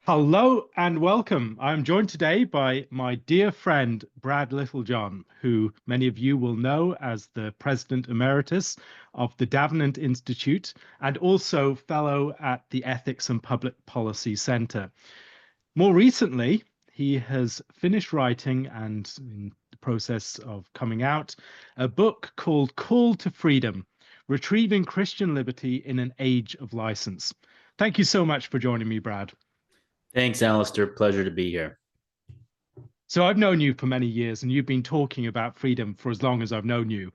Hello and welcome. I'm joined today by my dear friend, Brad Littlejohn, who many of you will know as the President Emeritus of the Davenant Institute and also fellow at the Ethics and Public Policy Center. More recently, he has finished writing and in the process of coming out a book called Call to Freedom, Retrieving Christian Liberty in an Age of License. Thank you so much for joining me, Brad. Thanks, Alastair. Pleasure to be here. So I've known you for many years, and you've been talking about freedom for as long as I've known you.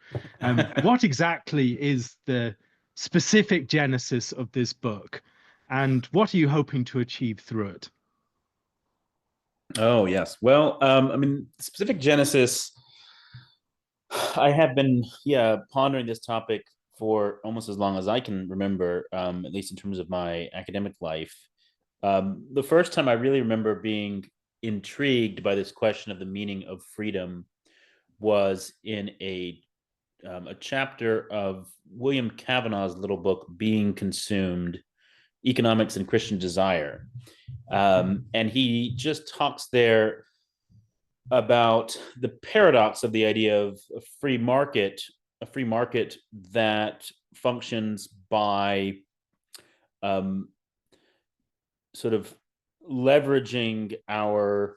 What exactly is the specific genesis of this book, and what are you hoping to achieve through it? Oh, yes. Well, specific Genesis, I have been, pondering this topic for almost as long as I can remember, at least in terms of my academic life. The first time I really remember being intrigued by this question of the meaning of freedom was in a chapter of William Cavanaugh's little book, Being Consumed: Economics and Christian Desire. And he just talks there about the paradox of the idea of a free market that functions by um, sort of leveraging our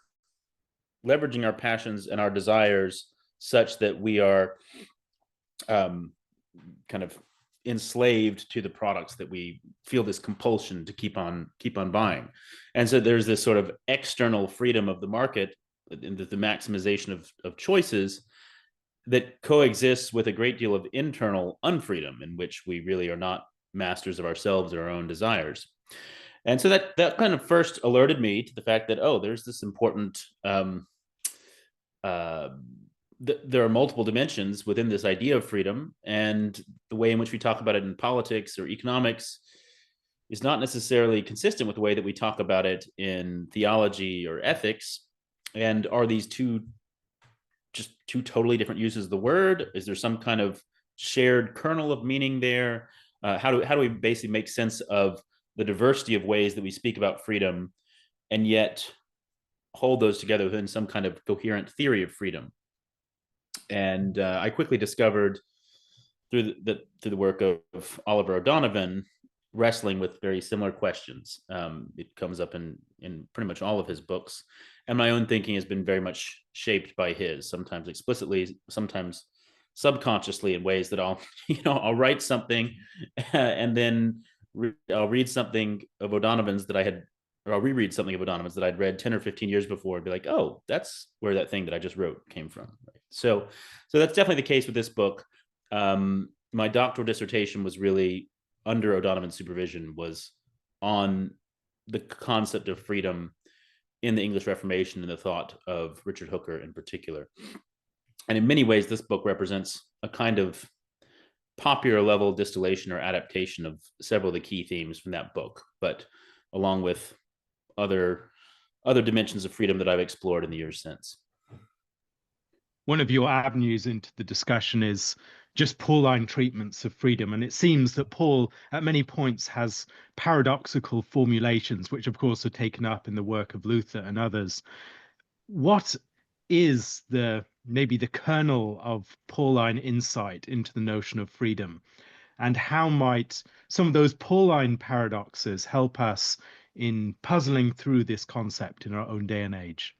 leveraging our passions and our desires such that we are um, kind of enslaved to the products that we feel this compulsion to keep on buying. And so there's this sort of external freedom of the market, the maximization of choices, that coexists with a great deal of internal unfreedom, in which we really are not masters of ourselves or our own desires. And so that kind of first alerted me to the fact that, oh, there's this important uh, there are multiple dimensions within this idea of freedom, and the way in which we talk about it in politics or economics is not necessarily consistent with the way that we talk about it in theology or ethics. And are these two totally different uses of the word? Is there some kind of shared kernel of meaning there? How do we basically make sense of the diversity of ways that we speak about freedom, and yet hold those together within some kind of coherent theory of freedom? And I quickly discovered through the work of Oliver O'Donovan, wrestling with very similar questions. It comes up in pretty much all of his books, and my own thinking has been very much shaped by his. Sometimes explicitly, sometimes subconsciously, in ways that I'll write something, and then I'll read something of O'Donovan's that I had, or I'll reread something of O'Donovan's that I'd read 10 or 15 years before, and be like, oh, that's where that thing that I just wrote came from. Right? So that's definitely the case with this book. My doctoral dissertation was really under O'Donovan's supervision, was on the concept of freedom in the English Reformation and the thought of Richard Hooker in particular. And in many ways, this book represents a kind of popular level distillation or adaptation of several of the key themes from that book, but along with other dimensions of freedom that I've explored in the years since. One of your avenues into the discussion is just Pauline treatments of freedom. And it seems that Paul, at many points, has paradoxical formulations, which, of course, are taken up in the work of Luther and others. What is maybe the kernel of Pauline insight into the notion of freedom? And how might some of those Pauline paradoxes help us in puzzling through this concept in our own day and age?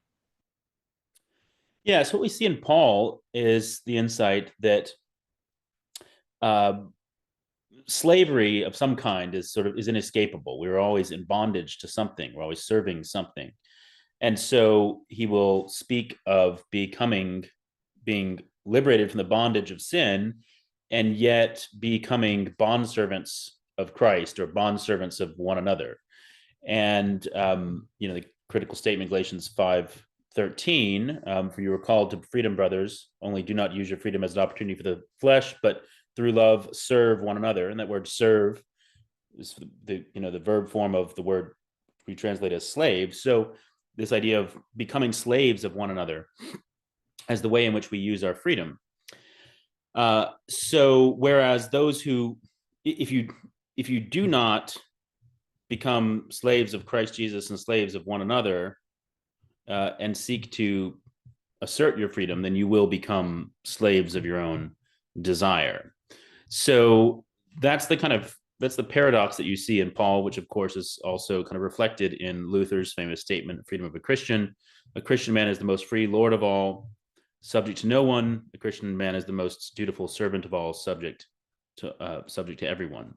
Yeah, so what we see in Paul is the insight that uh, slavery of some kind is inescapable. We're always in bondage to something. We're always serving something. And so he will speak of being liberated from the bondage of sin, and yet becoming bondservants of Christ, or bondservants of one another. And the critical statement, Galatians 5:13, for you are called to freedom, brothers, only do not use your freedom as an opportunity for the flesh, but through love serve one another. And that word serve is the verb form of the word we translate as slave. So this idea of becoming slaves of one another as the way in which we use our freedom. So whereas those who, if you do not become slaves of Christ Jesus and slaves of one another, and seek to assert your freedom, then you will become slaves of your own desire. So that's the paradox that you see in Paul, which of course is also kind of reflected in Luther's famous statement, freedom of a Christian. A Christian man is the most free Lord of all, subject to no one. A Christian man is the most dutiful servant of all, subject to everyone.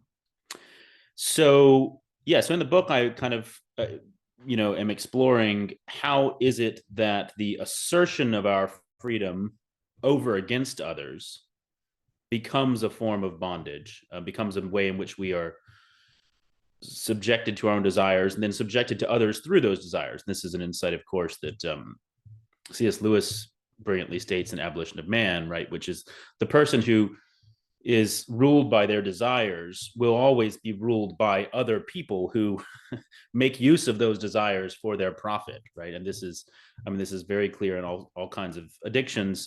So yeah, so in the book, I kind of am exploring how is it that the assertion of our freedom over against others becomes a form of bondage, becomes a way in which we are subjected to our own desires and then subjected to others through those desires. And this is an insight, of course, that C.S. Lewis brilliantly states in Abolition of Man, right, which is the person who is ruled by their desires will always be ruled by other people who make use of those desires for their profit, right? And this is very clear in all kinds of addictions.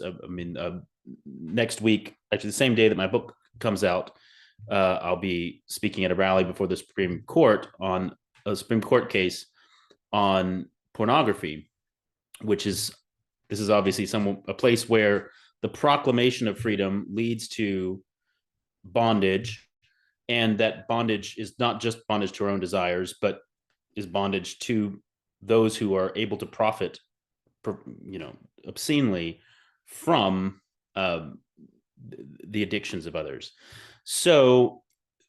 Next week, actually the same day that my book comes out, I'll be speaking at a rally before the Supreme Court on a Supreme Court case on pornography, this is obviously a place where the proclamation of freedom leads to bondage, and that bondage is not just bondage to our own desires, but is bondage to those who are able to profit, obscenely from the addictions of others. So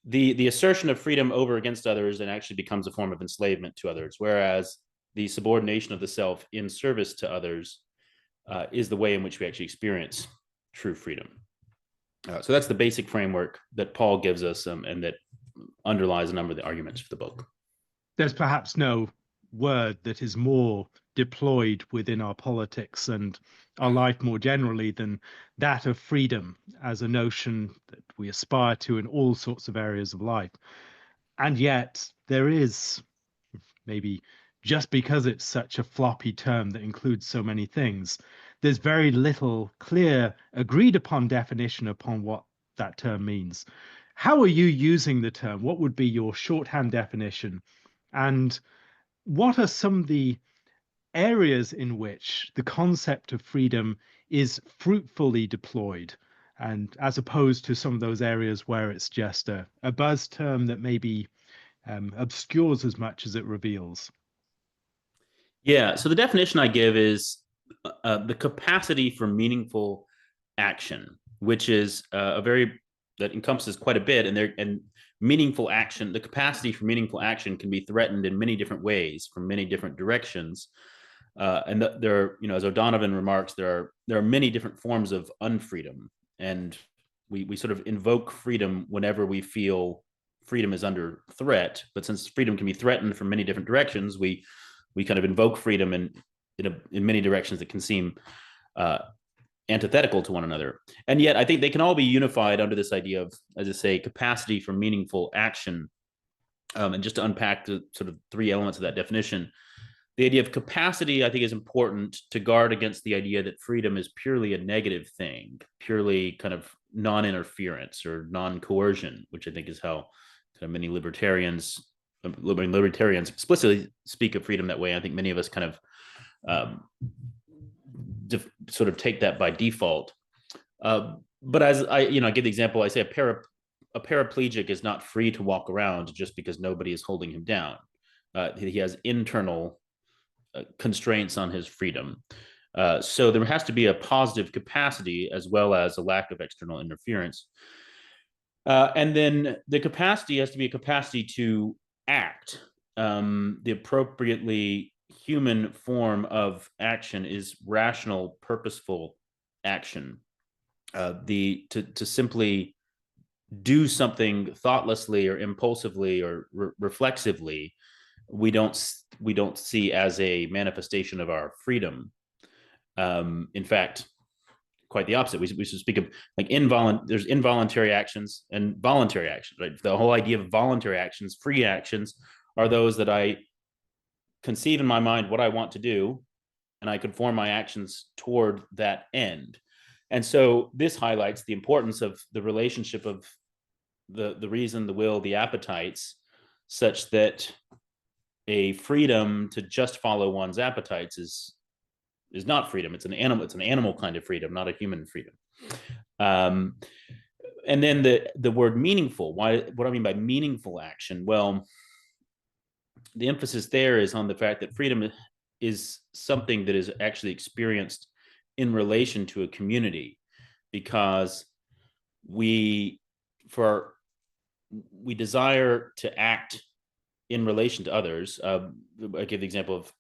the assertion of freedom over against others then actually becomes a form of enslavement to others, whereas the subordination of the self in service to others is the way in which we actually experience true freedom. So that's the basic framework that Paul gives us, and that underlies a number of the arguments for the book. There's perhaps no word that is more deployed within our politics and our life more generally than that of freedom as a notion that we aspire to in all sorts of areas of life. And yet there is, maybe just because it's such a floppy term that includes so many things, there's very little clear agreed upon definition upon what that term means. How are you using the term? What would be your shorthand definition? And what are some of the areas in which the concept of freedom is fruitfully deployed, and as opposed to some of those areas where it's just a buzz term that maybe obscures as much as it reveals? Yeah, so the definition I give is the capacity for meaningful action, which is that encompasses quite a bit, and meaningful action, the capacity for meaningful action can be threatened in many different ways from many different directions. There are, as O'Donovan remarks, there are many different forms of unfreedom, and we sort of invoke freedom whenever we feel freedom is under threat. But since freedom can be threatened from many different directions, we kind of invoke freedom in many directions that can seem antithetical to one another. And yet I think they can all be unified under this idea of, as I say, capacity for meaningful action. And just to unpack the sort of three elements of that definition, the idea of capacity, I think, is important to guard against the idea that freedom is purely a negative thing, purely kind of non-interference or non-coercion, which I think is how kind of many libertarians explicitly speak of freedom that way. I think many of us kind of sort of take that by default. But as I give the example, I say a paraplegic is not free to walk around just because nobody is holding him down. He has internal constraints on his freedom. So there has to be a positive capacity as well as a lack of external interference. And then the capacity has to be a capacity to act. The appropriately human form of action is rational, purposeful action. To simply do something thoughtlessly or impulsively or reflexively, we don't see as a manifestation of our freedom. In fact, quite the opposite. We should speak of like there's involuntary actions and voluntary actions, right? The whole idea of voluntary actions, free actions, are those that I conceive in my mind what I want to do, and I conform my actions toward that end. And so this highlights the importance of the relationship of the reason, the will, the appetites, such that a freedom to just follow one's appetites is not freedom. It's an animal kind of freedom, not a human freedom. Um, and then the word meaningful. What do I mean by meaningful action? Well, the emphasis there is on the fact that freedom is something that is actually experienced in relation to a community, because we for we desire to act in relation to others. I give the example of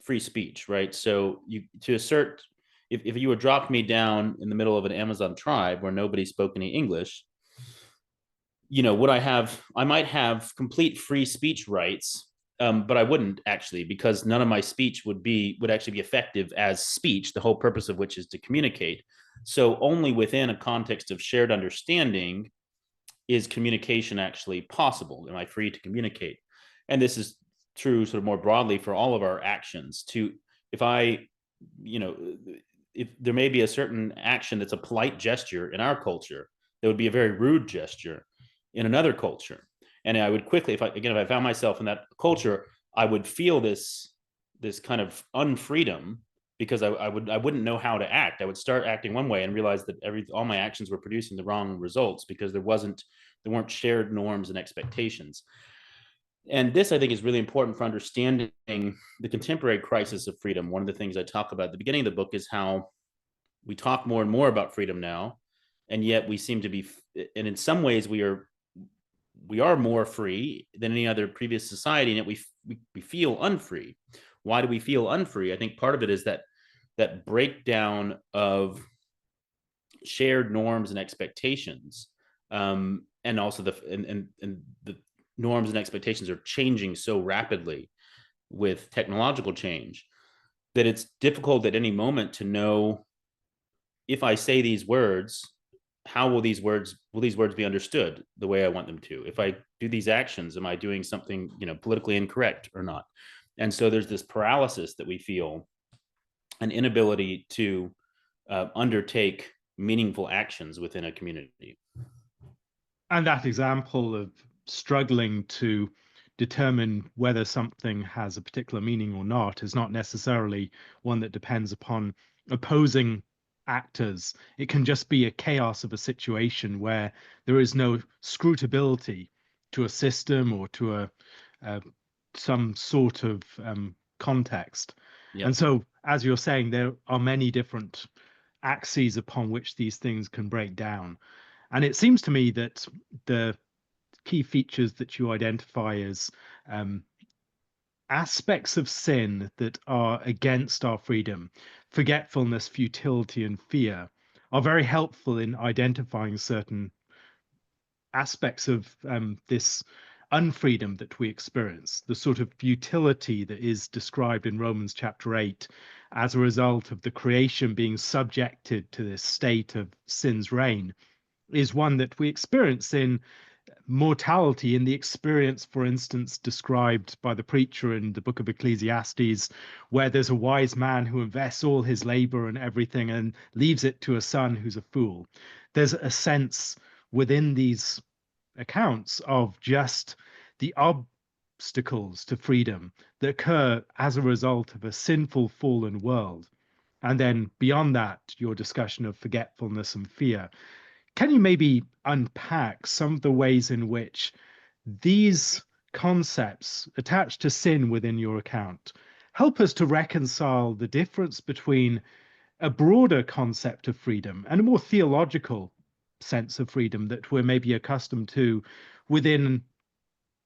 free speech, right? So you to assert, if you were dropped me down in the middle of an Amazon tribe where nobody spoke any English, would I might have complete free speech rights, but I wouldn't actually, because none of my speech would actually be effective as speech, the whole purpose of which is to communicate. So only within a context of shared understanding is communication actually possible. Am I free to communicate? And this is true sort of more broadly for all of our actions. If I, if there may be a certain action that's a polite gesture in our culture, that would be a very rude gesture in another culture. And I would quickly, if I found myself in that culture, I would feel this kind of unfreedom, because I wouldn't know how to act. I would start acting one way and realize that all my actions were producing the wrong results, because there weren't shared norms and expectations. And this, I think, is really important for understanding the contemporary crisis of freedom. One of the things I talk about at the beginning of the book is how we talk more and more about freedom now, and yet we seem to be, and in some ways we are more free than any other previous society, and yet we feel unfree. Why do we feel unfree? I think part of it is that breakdown of shared norms and expectations, and also the norms and expectations are changing so rapidly with technological change, that it's difficult at any moment to know, if I say these words, how will these words be understood the way I want them to? If I do these actions, am I doing something politically incorrect or not? And so there's this paralysis that we feel, an inability to undertake meaningful actions within a community. And that example of struggling to determine whether something has a particular meaning or not is not necessarily one that depends upon opposing actors. It can just be a chaos of a situation where there is no scrutability to a system or to a some sort of context. Yep. And so, as you're saying, there are many different axes upon which these things can break down. And it seems to me that the key features that you identify as aspects of sin that are against our freedom, forgetfulness, futility, and fear, are very helpful in identifying certain aspects of this unfreedom that we experience, the sort of futility that is described in Romans chapter 8 as a result of the creation being subjected to this state of sin's reign, is one that we experience in mortality, in the experience, for instance, described by the preacher in the book of Ecclesiastes, where there's a wise man who invests all his labor and everything and leaves it to a son who's a fool. There's a sense within these accounts of just the obstacles to freedom that occur as a result of a sinful, fallen world. And then beyond that, your discussion of forgetfulness and fear. Can you maybe unpack some of the ways in which these concepts attached to sin within your account help us to reconcile the difference between a broader concept of freedom and a more theological sense of freedom that we're maybe accustomed to within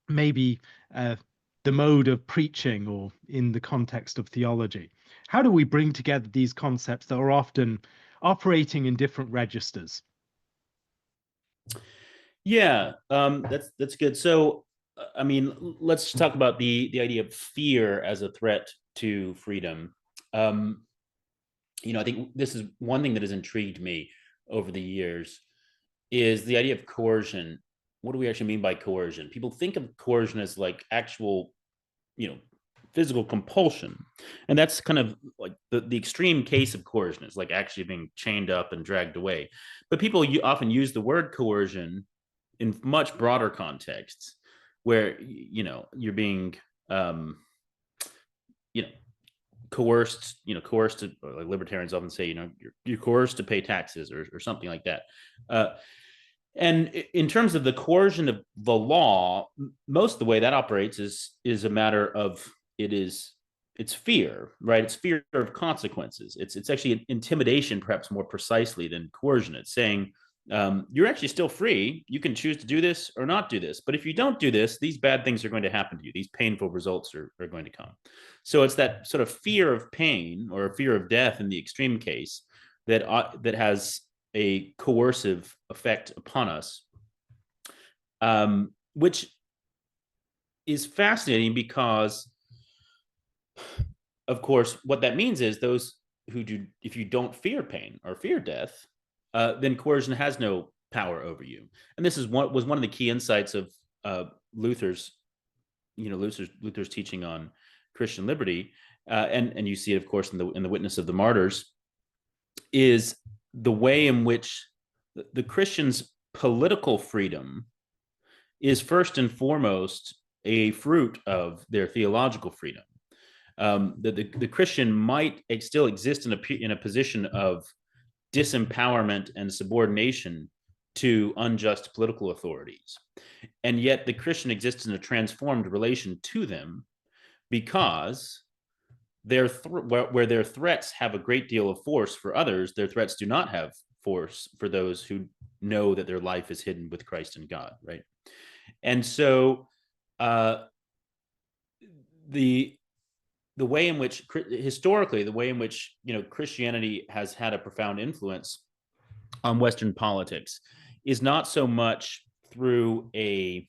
maybe the mode of preaching or in the context of theology? How do we bring together these concepts that are often operating in different registers? Yeah, that's good. So, I mean, let's talk about the idea of fear as a threat to freedom. Um, I think this is one thing that has intrigued me over the years, is the idea of coercion. What do we actually mean by coercion? People think of coercion as like actual, you know, physical compulsion, and that's kind of like the extreme case of coercion is like actually being chained up and dragged away. But people often use the word coercion in much broader contexts, where you're being um, you know, coerced, coerced to, like libertarians often say, you're coerced to pay taxes or something like that. And in terms of the coercion of the law, most of the way that operates is a matter of it's fear, right? It's fear of consequences. It's actually an intimidation, perhaps more precisely than coercion. It's saying you're actually still free. You can choose to do this or not do this. But if you don't do this, these bad things are going to happen to you. These painful results are going to come. So it's that sort of fear of pain or fear of death in the extreme case that has a coercive effect upon us, which is fascinating because, of course, what that means is those who do, if you don't fear pain or fear death, then coercion has no power over you. And this is what was one of the key insights of Luther's teaching on Christian liberty, and you see it, of course, in the Witness of the Martyrs, is the way in which the Christians' political freedom is first and foremost a fruit of their theological freedom. The Christian might still exist in a position of disempowerment and subordination to unjust political authorities, and yet the Christian exists in a transformed relation to them because where their threats have a great deal of force for others, their threats do not have force for those who know that their life is hidden with Christ in God, right? And so the way in which historically the way in which Christianity has had a profound influence on Western politics is not so much through a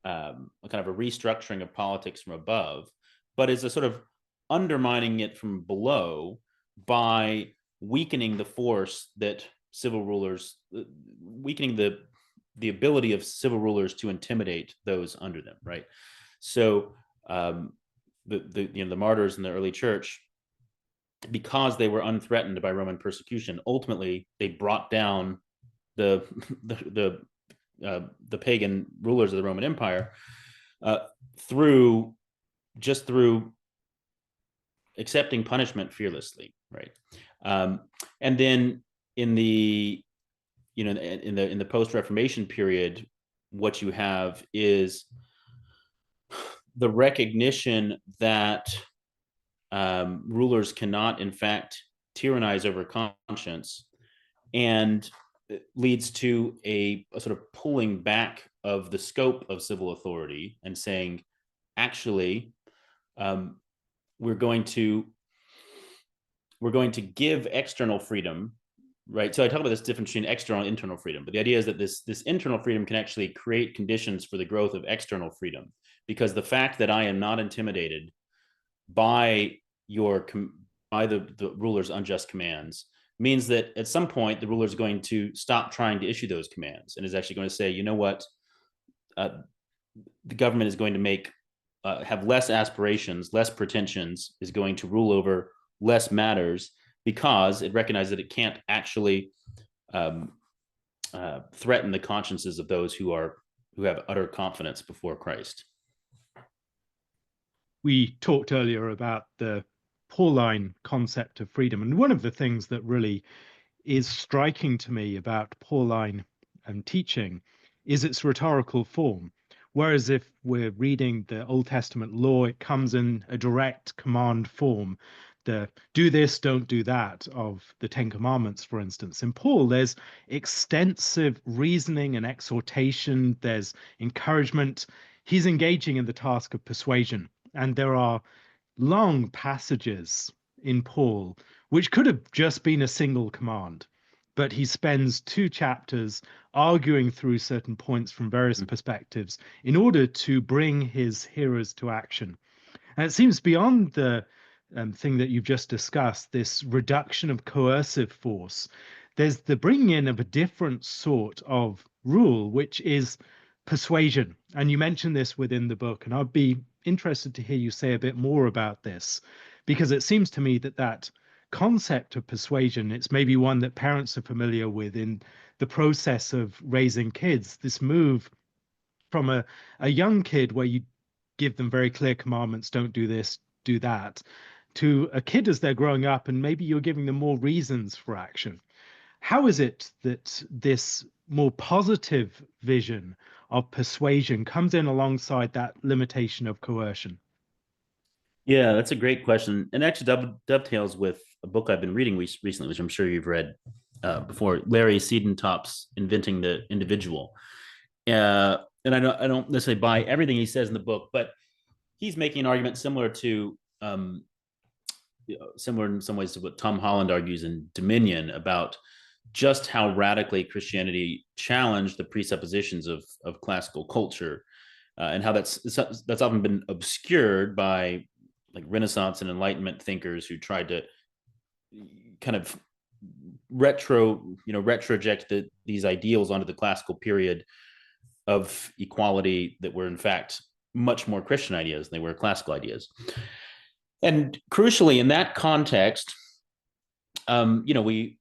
kind of a restructuring of politics from above, but is a sort of undermining it from below by weakening the force that civil rulers, weakening the ability of civil rulers to intimidate those under them, right? So the martyrs in the early church, because they were unthreatened by Roman persecution, ultimately they brought down the pagan rulers of the Roman Empire through accepting punishment fearlessly, right? And then in the post-Reformation period, what you have is the recognition that rulers cannot, in fact, tyrannize over conscience, and it leads to a sort of pulling back of the scope of civil authority and saying, actually, we're going to give external freedom, right? So I talk about this difference between external and internal freedom, but the idea is that this internal freedom can actually create conditions for the growth of external freedom, because the fact that I am not intimidated by the ruler's unjust commands means that at some point the ruler is going to stop trying to issue those commands and is actually going to say, you know what, the government is going to have less aspirations, less pretensions, is going to rule over less matters, because it recognizes that it can't actually threaten the consciences of those who have utter confidence before Christ. We talked earlier about the Pauline concept of freedom, and one of the things that really is striking to me about Pauline teaching is its rhetorical form. Whereas if we're reading the Old Testament law, it comes in a direct command form. The do this, don't do that of the Ten Commandments, for instance. In Paul, there's extensive reasoning and exhortation. There's encouragement. He's engaging in the task of persuasion. And there are long passages in Paul which could have just been a single command, but he spends 2 chapters arguing through certain points from various perspectives in order to bring his hearers to action. And it seems beyond the thing that you've just discussed, this reduction of coercive force, there's the bringing in of a different sort of rule, which is persuasion. And you mentioned this within the book, and I'd be interested to hear you say a bit more about this, because it seems to me that concept of persuasion, it's maybe one that parents are familiar with in the process of raising kids, this move from a young kid where you give them very clear commandments, don't do this, do that, to a kid as they're growing up, and maybe you're giving them more reasons for action. How is it that this more positive vision of persuasion comes in alongside that limitation of coercion? Yeah, that's a great question, and actually dovetails with a book I've been reading recently, which I'm sure you've read before. Larry Siedentop's "Inventing the Individual," and I don't necessarily buy everything he says in the book, but he's making an argument similar to similar in some ways to what Tom Holland argues in Dominion about just how radically Christianity challenged the presuppositions of classical culture, and how that's often been obscured by like Renaissance and Enlightenment thinkers who tried to kind of retroject these ideals onto the classical period of equality that were in fact much more Christian ideas than they were classical ideas. And crucially, in that context, we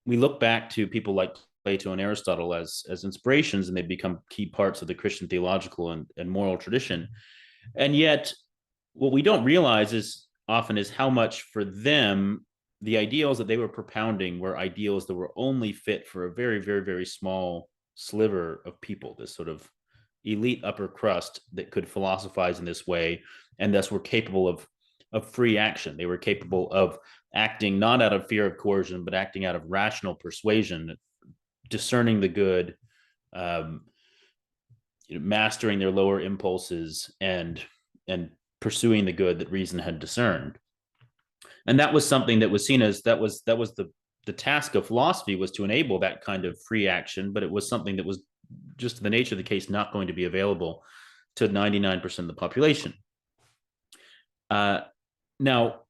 look back to people like Plato and Aristotle as inspirations, and they become key parts of the Christian theological and moral tradition. And yet, what we don't realize is how much for them the ideals that they were propounding were ideals that were only fit for a very, very, very small sliver of people, this sort of elite upper crust that could philosophize in this way, and thus were capable of free action. They were capable of acting not out of fear of coercion, but acting out of rational persuasion, discerning the good, mastering their lower impulses, and pursuing the good that reason had discerned. And that was something that was seen as that was the task of philosophy, was to enable that kind of free action, but it was something that was just the nature of the case not going to be available to 99% of the population. Now,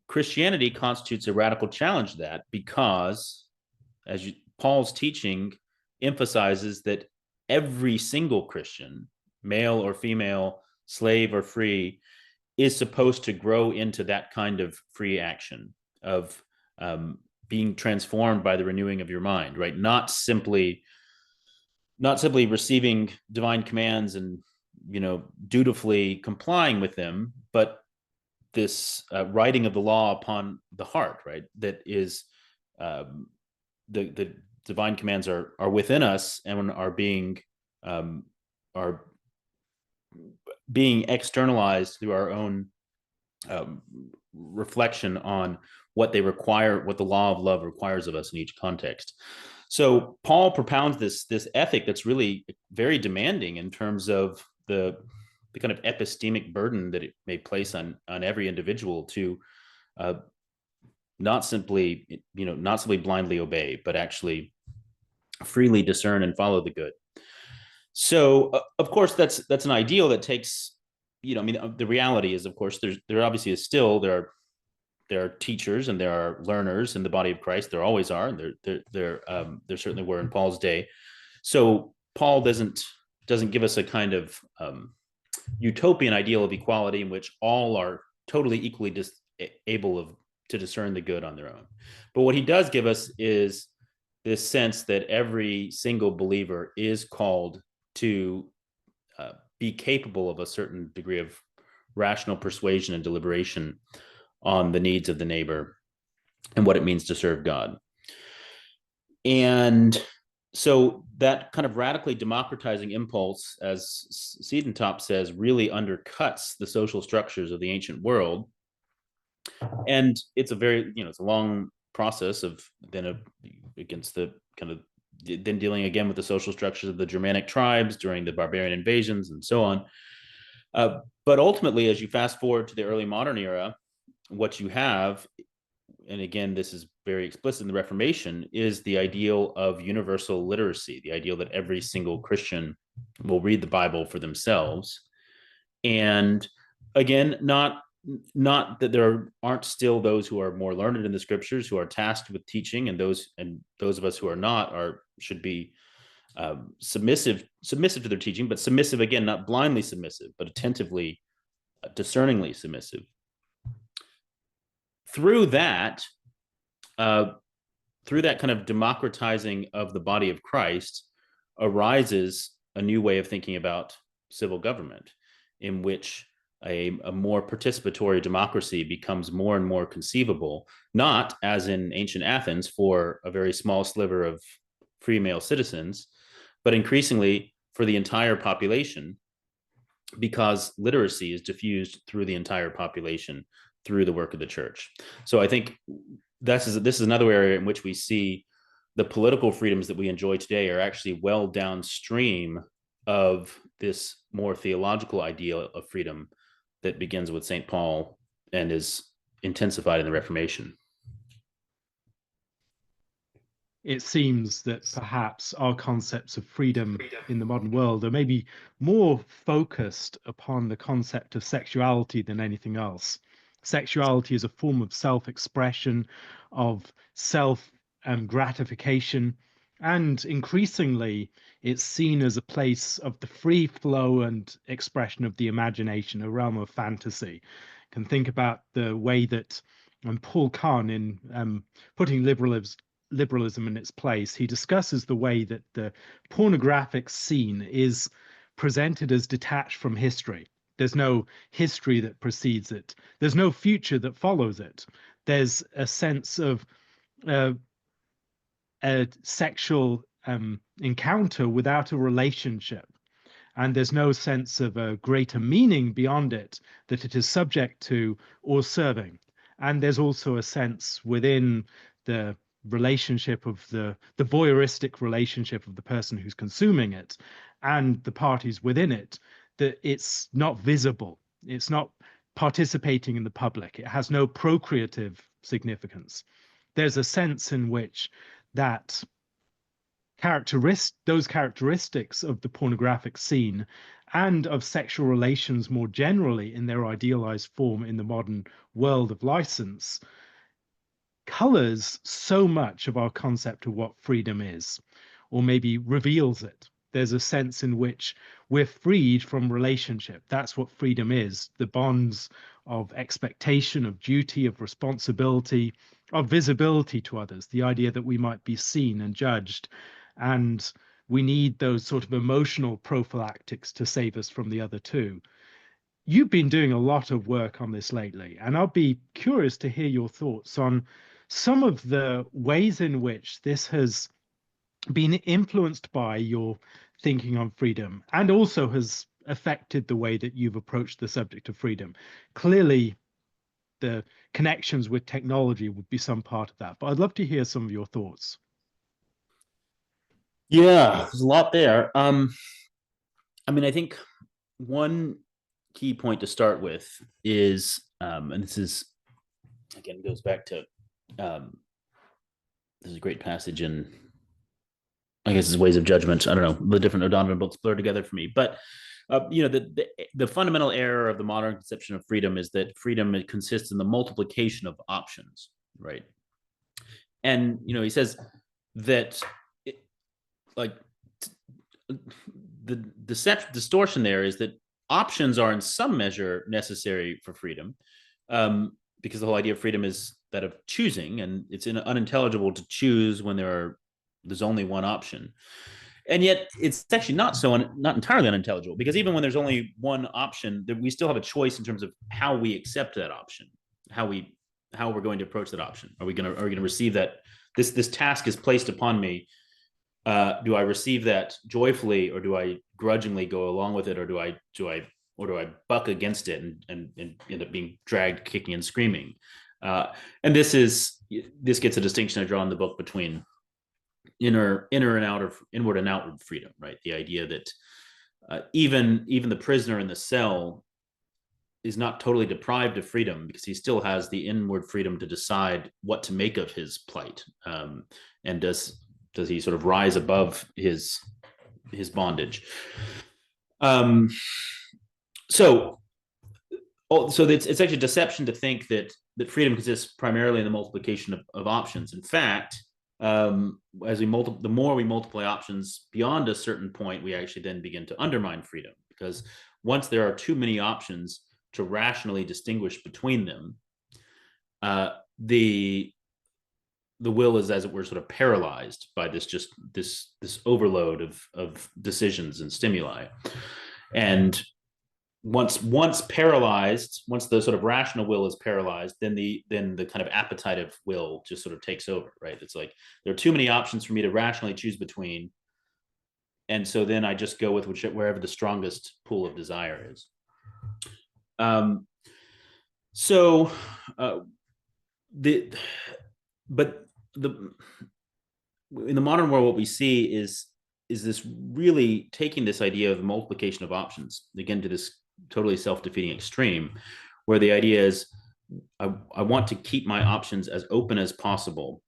Christianity constitutes a radical challenge to that, because Paul's teaching emphasizes that every single Christian, male or female, slave or free, is supposed to grow into that kind of free action of being transformed by the renewing of your mind, right? Not simply receiving divine commands and dutifully complying with them, but this writing of the law upon the heart, right? That is the divine commands are within us and are being externalized through our own reflection on what they require, what the law of love requires of us in each context. So Paul propounds this ethic that's really very demanding in terms of the kind of epistemic burden that it may place on every individual to not simply blindly obey, but actually freely discern and follow the good. So of course that's an ideal that takes, the reality is, of course, there obviously is still there are teachers and there are learners in the body of Christ. There always are, and there certainly were in Paul's day. So Paul doesn't give us a kind of utopian ideal of equality in which all are totally equally able to discern the good on their own. But what he does give us is this sense that every single believer is called to be capable of a certain degree of rational persuasion and deliberation on the needs of the neighbor and what it means to serve God. And so that kind of radically democratizing impulse, as Siedentop says, really undercuts the social structures of the ancient world. And it's a very, it's a long process of then against the kind of then dealing again with the social structures of the Germanic tribes during the barbarian invasions and so on. But ultimately, as you fast forward to the early modern era, what you have, and again, this is very explicit in the Reformation, is the ideal of universal literacy, the ideal that every single Christian will read the Bible for themselves. And again, not that there aren't still those who are more learned in the scriptures who are tasked with teaching, and those of us who are not should be submissive to their teaching, but submissive, again, not blindly submissive, but attentively, discerningly submissive. Through that kind of democratizing of the body of Christ arises a new way of thinking about civil government. in which a more participatory democracy becomes more and more conceivable, not as in ancient Athens for a very small sliver of free male citizens, but increasingly for the entire population, because literacy is diffused through the entire population through the work of the church. So I think this is another area in which we see the political freedoms that we enjoy today are actually well downstream of this more theological ideal of freedom that begins with St. Paul and is intensified in the Reformation. It seems that perhaps our concepts of freedom in the modern world are maybe more focused upon the concept of sexuality than anything else. Sexuality is a form of self-expression, of self gratification, and increasingly it's seen as a place of the free flow and expression of the imagination, a realm of fantasy. You can think about the way that Paul Kahn, in putting liberalism in its place, he discusses the way that the pornographic scene is presented as detached from history. There's no history that precedes it. There's no future that follows it. There's a sense of a sexual encounter without a relationship. And there's no sense of a greater meaning beyond it that it is subject to or serving. And there's also a sense within the relationship of the voyeuristic relationship of the person who's consuming it and the parties within it, that it's not visible. It's not participating in the public. It has no procreative significance. There's a sense in which that those characteristics of the pornographic scene and of sexual relations more generally in their idealized form in the modern world of license colors so much of our concept of what freedom is, or maybe reveals it. There's a sense in which we're freed from relationship. That's what freedom is, the bonds of expectation, of duty, of responsibility, of visibility to others, the idea that we might be seen and judged. And we need those sort of emotional prophylactics to save us from the other two. You've been doing a lot of work on this lately, and I'll be curious to hear your thoughts on some of the ways in which this has been influenced by your thinking on freedom and also has affected the way that you've approached the subject of freedom. Clearly, the connections with technology would be some part of that, but I'd love to hear some of your thoughts. Yeah, there's a lot there. I mean, I think one key point to start with is, and this is again goes back to this is a great passage in, I guess, it's Ways of Judgment. I don't know, the different O'Donovan books blur together for me, but the fundamental error of the modern conception of freedom is that freedom consists in the multiplication of options, right? And he says that like the distortion there is that options are in some measure necessary for freedom, because the whole idea of freedom is that of choosing, and it's unintelligible to choose when there's only one option. And yet it's actually not entirely unintelligible, because even when there's only one option, we still have a choice in terms of how we accept that option, how we're going to approach that option. Are we going to receive that? This task is placed upon me. Do I receive that joyfully, or do I grudgingly go along with it, or do I buck against it and end up being dragged kicking and screaming? And this gets a distinction I draw in the book between inward and outward freedom, right? The idea that even the prisoner in the cell is not totally deprived of freedom, because he still has the inward freedom to decide what to make of his plight, and does he sort of rise above his bondage. So it's actually deception to think that freedom consists primarily in the multiplication of options. In fact, the more we multiply options beyond a certain point, we actually then begin to undermine freedom, because once there are too many options to rationally distinguish between them, the will is, as it were, sort of paralyzed by this overload of decisions and stimuli. And once paralyzed, once the sort of rational will is paralyzed, then the kind of appetitive will just sort of takes over, right? It's like there are too many options for me to rationally choose between, and so then I just go with wherever the strongest pool of desire is. So the but the in the modern world, what we see is this really taking this idea of the multiplication of options again to this totally self-defeating extreme, where the idea is I want to keep my options as open as possible,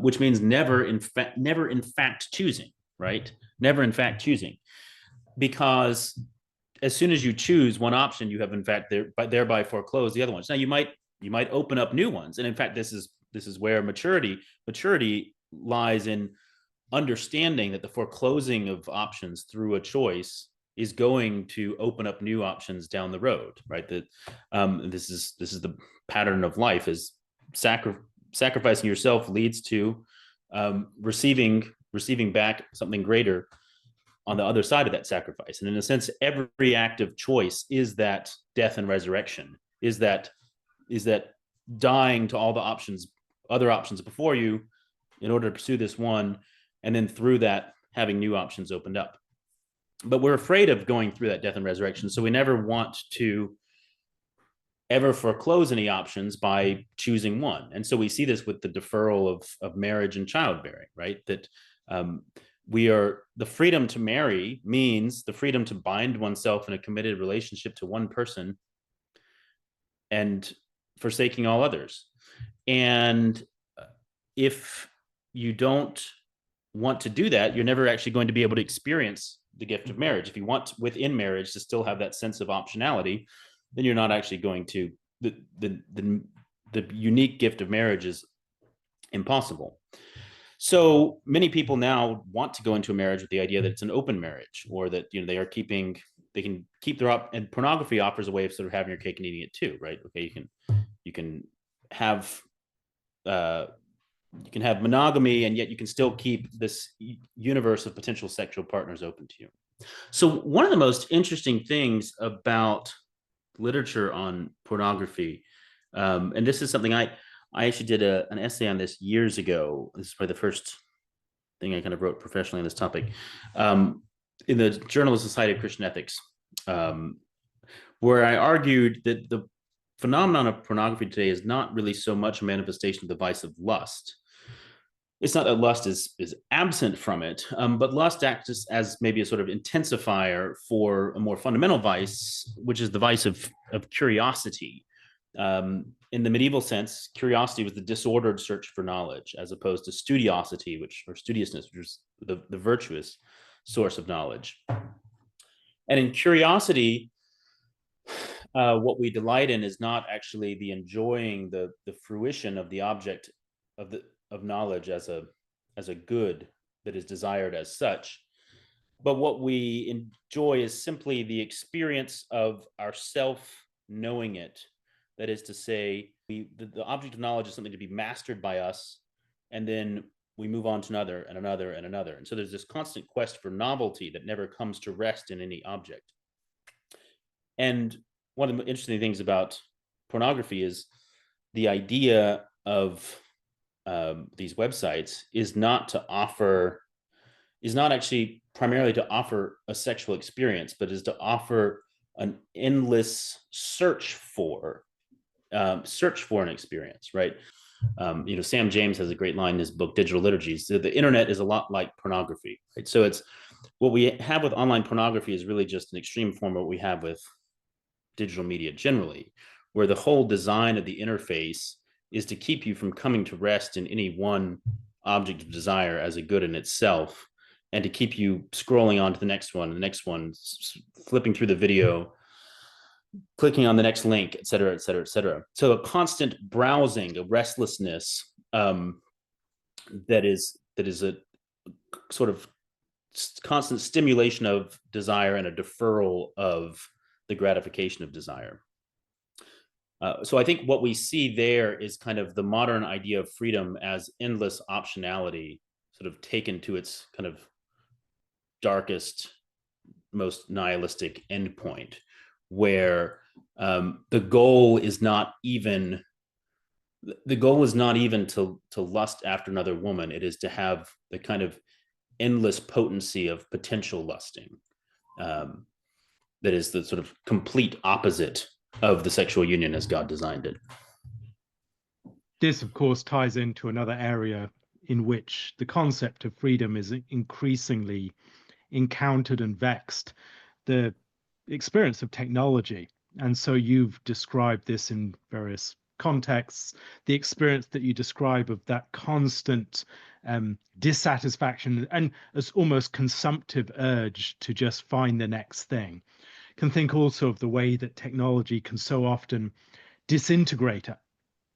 which means never in fact choosing, right? Never in fact choosing, because as soon as you choose one option, you have in fact thereby foreclosed the other ones. Now you might open up new ones, and in fact this is where maturity lies in understanding that the foreclosing of options through a choice is going to open up new options down the road, right? That this is the pattern of life, is sacrificing yourself leads to receiving back something greater on the other side of that sacrifice. And in a sense, every act of choice is that death and resurrection, is that dying to all the other options before you in order to pursue this one, and then through that having new options opened up. But we're afraid of going through that death and resurrection, so we never want to ever foreclose any options by choosing one. And so we see this with the deferral of marriage and childbearing, right? That the freedom to marry means the freedom to bind oneself in a committed relationship to one person and forsaking all others. And if you don't want to do that, you're never actually going to be able to experience the gift of marriage. If you want within marriage to still have that sense of optionality, then you're not actually going to, the unique gift of marriage is impossible. So many people now want to go into a marriage with the idea that it's an open marriage, or that they can keep their and pornography offers a way of sort of having your cake and eating it too, right? Okay, you can have monogamy, and yet you can still keep this universe of potential sexual partners open to you. So one of the most interesting things about literature on pornography, and this is something I actually did an essay on this years ago. This is probably the first thing I kind of wrote professionally on this topic, in the Journal of the Society of Christian Ethics, where I argued that the phenomenon of pornography today is not really so much a manifestation of the vice of lust. It's not that lust is absent from it, but lust acts as maybe a sort of intensifier for a more fundamental vice, which is the vice of curiosity. In the medieval sense, curiosity was the disordered search for knowledge, as opposed to studiosity, or studiousness, which was the virtuous source of knowledge. And in curiosity, what we delight in is not actually the enjoying the fruition of the object of knowledge as a good that is desired as such, but what we enjoy is simply the experience of ourself knowing it. That is to say, the object of knowledge is something to be mastered by us, and then we move on to another and another and another. And so there's this constant quest for novelty that never comes to rest in any object. And one of the interesting things about pornography is the idea of these websites is not actually primarily to offer a sexual experience, but is to offer an endless search for an experience, right? Sam James has a great line in his book, Digital Liturgies. The internet is a lot like pornography, right? So it's what we have with online pornography is really just an extreme form of what we have with digital media generally, where the whole design of the interface is to keep you from coming to rest in any one object of desire as a good in itself, and to keep you scrolling on to the next one, flipping through the video, clicking on the next link, et cetera, et cetera, et cetera. So a constant browsing, a restlessness that is a sort of constant stimulation of desire and a deferral of the gratification of desire. So I think what we see there is kind of the modern idea of freedom as endless optionality, sort of taken to its kind of darkest most nihilistic endpoint, where the goal is not even to lust after another woman. It is to have the kind of endless potency of potential lusting, that is the sort of complete opposite of the sexual union as God designed it. This, of course, ties into another area in which the concept of freedom is increasingly encountered and vexed, the experience of technology. And so you've described this in various contexts, the experience that you describe of that constant dissatisfaction and as almost consumptive urge to just find the next thing. Can think also of the way that technology can so often disintegrate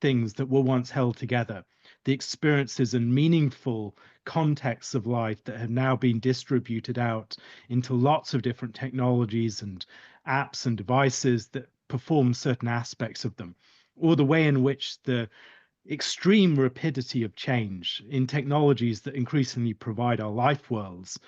things that were once held together, the experiences and meaningful contexts of life that have now been distributed out into lots of different technologies and apps and devices that perform certain aspects of them, or the way in which the extreme rapidity of change in technologies that increasingly provide our life worlds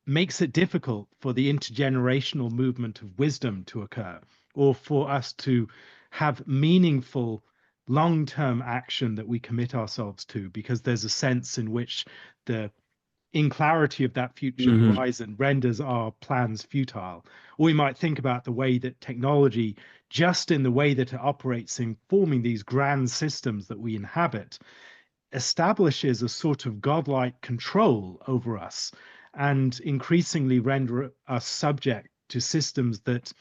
makes it difficult for the intergenerational movement of wisdom to occur, or for us to have meaningful long-term action that we commit ourselves to, because there's a sense in which the inclarity of that future horizon renders our plans futile. Or we might think about the way that technology, just in the way that it operates in forming these grand systems that we inhabit, establishes a sort of godlike control over us and increasingly render us subject to systems that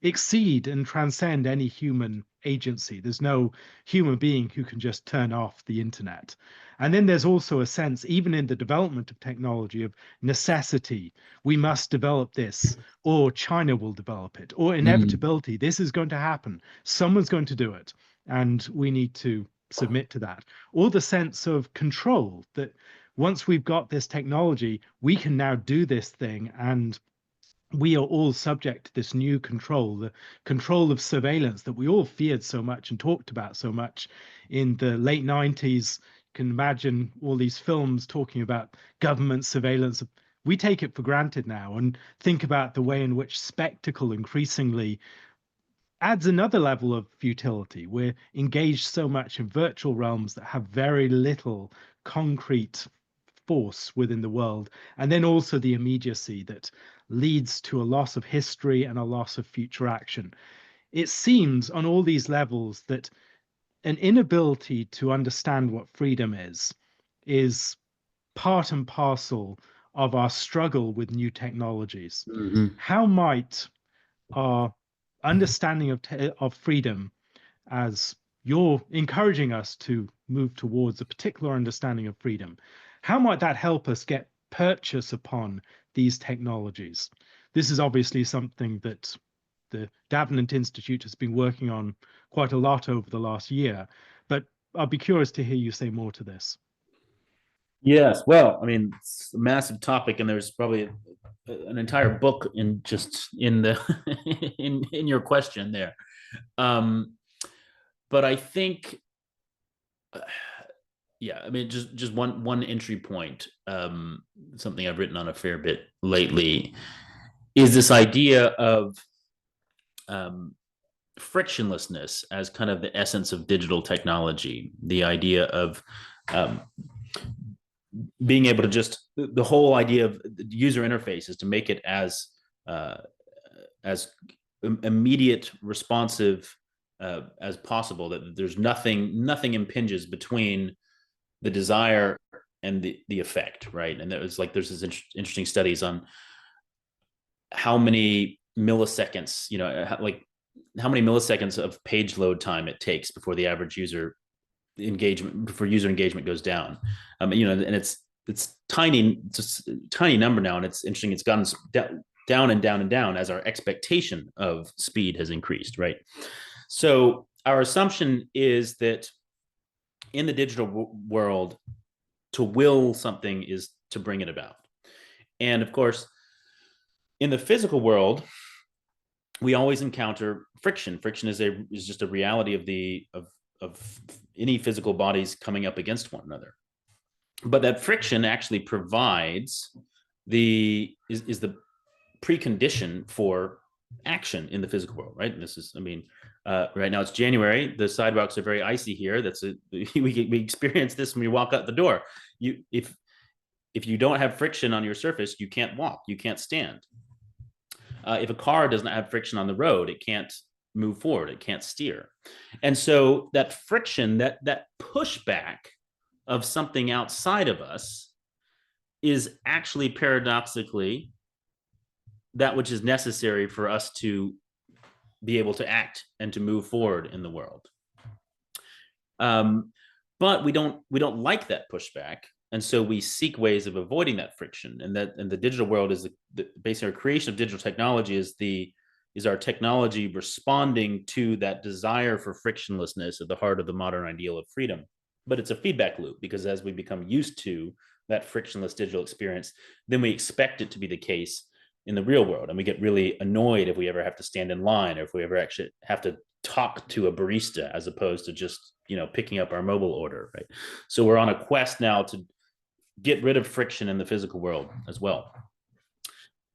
exceed and transcend any human agency. There's no human being who can just turn off the internet. And then there's also a sense, even in the development of technology, of necessity. We must develop this, or China will develop it, or inevitability. This is going to happen. Someone's going to do it, and we need to submit to that. Or the sense of control, that once we've got this technology, we can now do this thing, and we are all subject to this new control, the control of surveillance that we all feared so much and talked about so much in the late 90s. You can imagine all these films talking about government surveillance. We take it for granted now and think about the way in which spectacle increasingly adds another level of futility. We're engaged so much in virtual realms that have very little concrete force within the world, and then also the immediacy that leads to a loss of history and a loss of future action. It seems on all these levels that an inability to understand what freedom is part and parcel of our struggle with new technologies. How might our understanding of freedom, as you're encouraging us to move towards a particular understanding of freedom, how might that help us get purchase upon these technologies? This is obviously something that the Davenant Institute has been working on quite a lot over the last year, but I'll be curious to hear you say more to this. Yes, well, I mean, it's a massive topic, and there's probably an entire book in the in your question there. But I think, yeah, I mean, just one entry point, something I've written on a fair bit lately, is this idea of frictionlessness as kind of the essence of digital technology. The idea of being able to just, the whole idea of the user interface is to make it as immediate, responsive as possible, that there's nothing impinges between the desire and the effect, right? And there's this interesting studies on how many milliseconds, how many milliseconds of page load time it takes before the average user engagement goes down. And it's tiny, just a tiny number now, and it's interesting. It's gotten down and down and down as our expectation of speed has increased, right? So our assumption is that in the digital world, to will something is to bring it about. And of course, in the physical world, we always encounter friction. Friction is just a reality of any physical bodies coming up against one another. But that friction actually provides the precondition for action in the physical world, right? And this is, I mean, right now it's January. The sidewalks are very icy here. We experience this when we walk out the door. If you don't have friction on your surface, you can't walk, you can't stand. If a car does not have friction on the road, it can't move forward, it can't steer. And so that friction, that pushback of something outside of us is actually paradoxically that which is necessary for us to be able to act and to move forward in the world. But we don't like that pushback, and so we seek ways of avoiding that friction. And the digital world is basically our creation of digital technology is our technology responding to that desire for frictionlessness at the heart of the modern ideal of freedom. But it's a feedback loop, because as we become used to that frictionless digital experience, then we expect it to be the case in the real world. And we get really annoyed if we ever have to stand in line, or if we ever actually have to talk to a barista as opposed to just, picking up our mobile order, right? So we're on a quest now to get rid of friction in the physical world as well.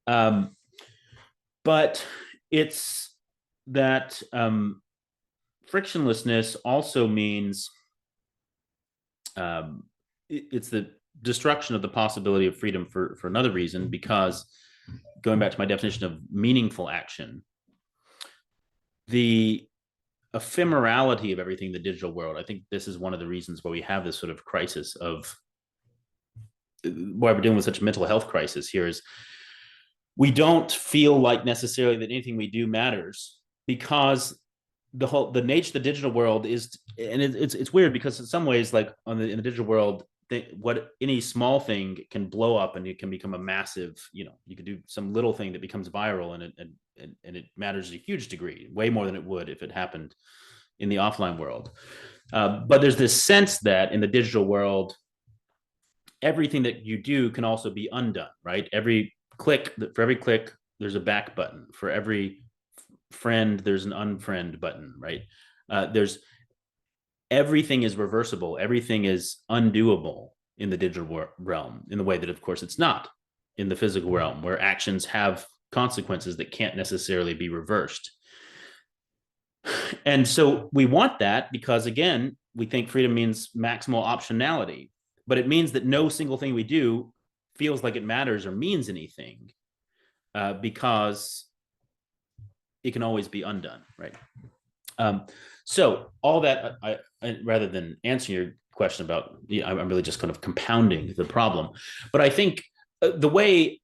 But it's that frictionlessness also means it's the destruction of the possibility of freedom for another reason, because going back to my definition of meaningful action, the ephemerality of everything in the digital world, I think this is one of the reasons why we have this sort of crisis of why we're dealing with such a mental health crisis here, is we don't feel like necessarily that anything we do matters, because the nature of the digital world is, and it's weird, because in some ways, like in the digital world, what any small thing can blow up, and it can become a massive, you could do some little thing that becomes viral, and it matters a huge degree, way more than it would if it happened in the offline world. But there's this sense that in the digital world, everything that you do can also be undone, right? For every click, there's a back button. For every friend, there's an unfriend button, right? Everything is reversible. Everything is undoable in the digital realm, in the way that, of course, it's not in the physical realm, where actions have consequences that can't necessarily be reversed. And so we want that because, again, we think freedom means maximal optionality, but it means that no single thing we do feels like it matters or means anything, because it can always be undone, right? So all that, I rather than answering your question about, I'm really just kind of compounding the problem. But I think the way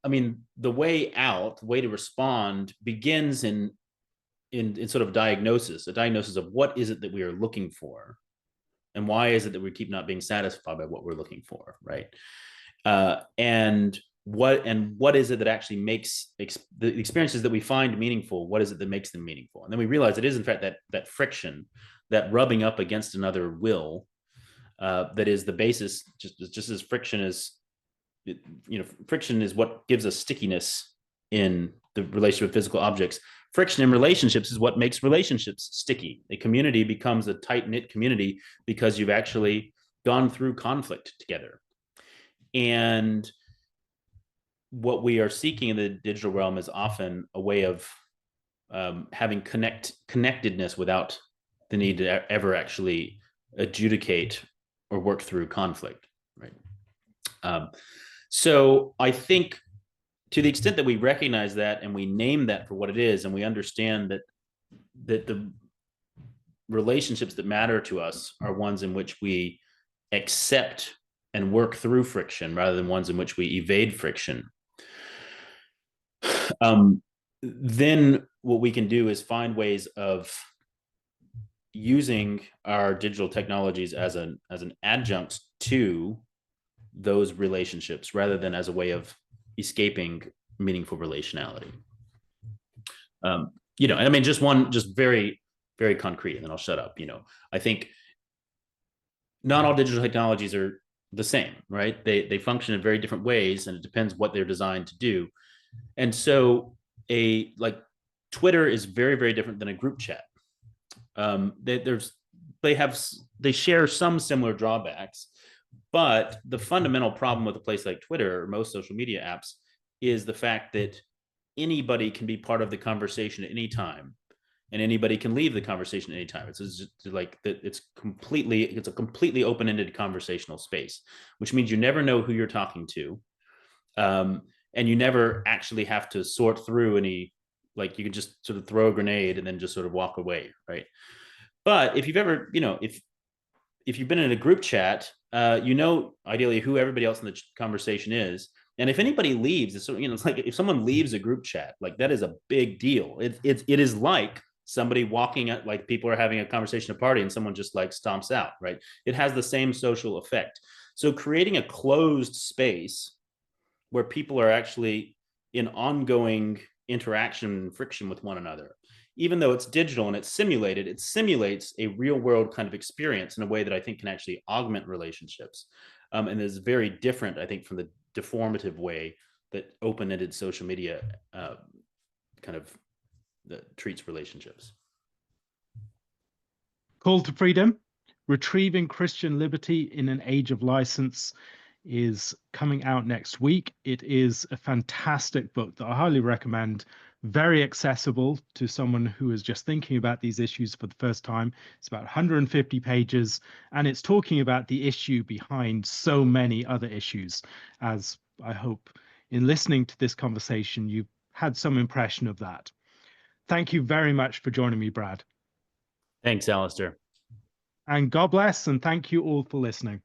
out, the way to respond begins in sort of a diagnosis of what is it that we are looking for, and why is it that we keep not being satisfied by what we're looking for, right? And what is it that actually makes the experiences that we find meaningful? What is it that makes them meaningful? And then we realize it is, in fact, that friction, that rubbing up against another will, that is the basis. Just as friction is, friction is what gives us stickiness in the relationship with physical objects. Friction in relationships is what makes relationships sticky. A community becomes a tight-knit community because you've actually gone through conflict together. And what we are seeking in the digital realm is often a way of having connectedness without the need to ever actually adjudicate or work through conflict, right? So I think, to the extent that we recognize that and we name that for what it is, and we understand that the relationships that matter to us are ones in which we accept and work through friction rather than ones in which we evade friction, then what we can do is find ways of using our digital technologies as an adjunct to those relationships, rather than as a way of escaping meaningful relationality. Just very, very concrete, and then I'll shut up. I think not all digital technologies are the same, right? They function in very different ways, and it depends what they're designed to do. And so like Twitter is very, very different than a group chat. They share some similar drawbacks, but the fundamental problem with a place like Twitter or most social media apps is the fact that anybody can be part of the conversation at any time, and anybody can leave the conversation at any time. It's just like that. It's a completely open-ended conversational space, which means you never know who you're talking to, and you never actually have to sort through any. Like, you can just sort of throw a grenade and then just sort of walk away, right? But if you've ever, if you've been in a group chat, ideally who everybody else in the conversation is. And if anybody leaves, it's like if someone leaves a group chat, like that is a big deal. It is like somebody walking at, like, people are having a conversation at a party and someone just like stomps out, right? It has the same social effect. So creating a closed space where people are actually in ongoing interaction and friction with one another, even though it's digital and it's simulated, it simulates a real world kind of experience in a way that I think can actually augment relationships, and is very different, I think, from the deformative way that open-ended social media kind of treats relationships. Call to Freedom: Retrieving Christian Liberty in an Age of License is coming out next week. It is a fantastic book that I highly recommend. Very accessible to someone who is just thinking about these issues for the first time. It's about 150 pages, and it's talking about the issue behind so many other issues, as I hope in listening to this conversation, you've had some impression of that. Thank you very much for joining me, Brad. Thanks, Alastair. And God bless, and thank you all for listening.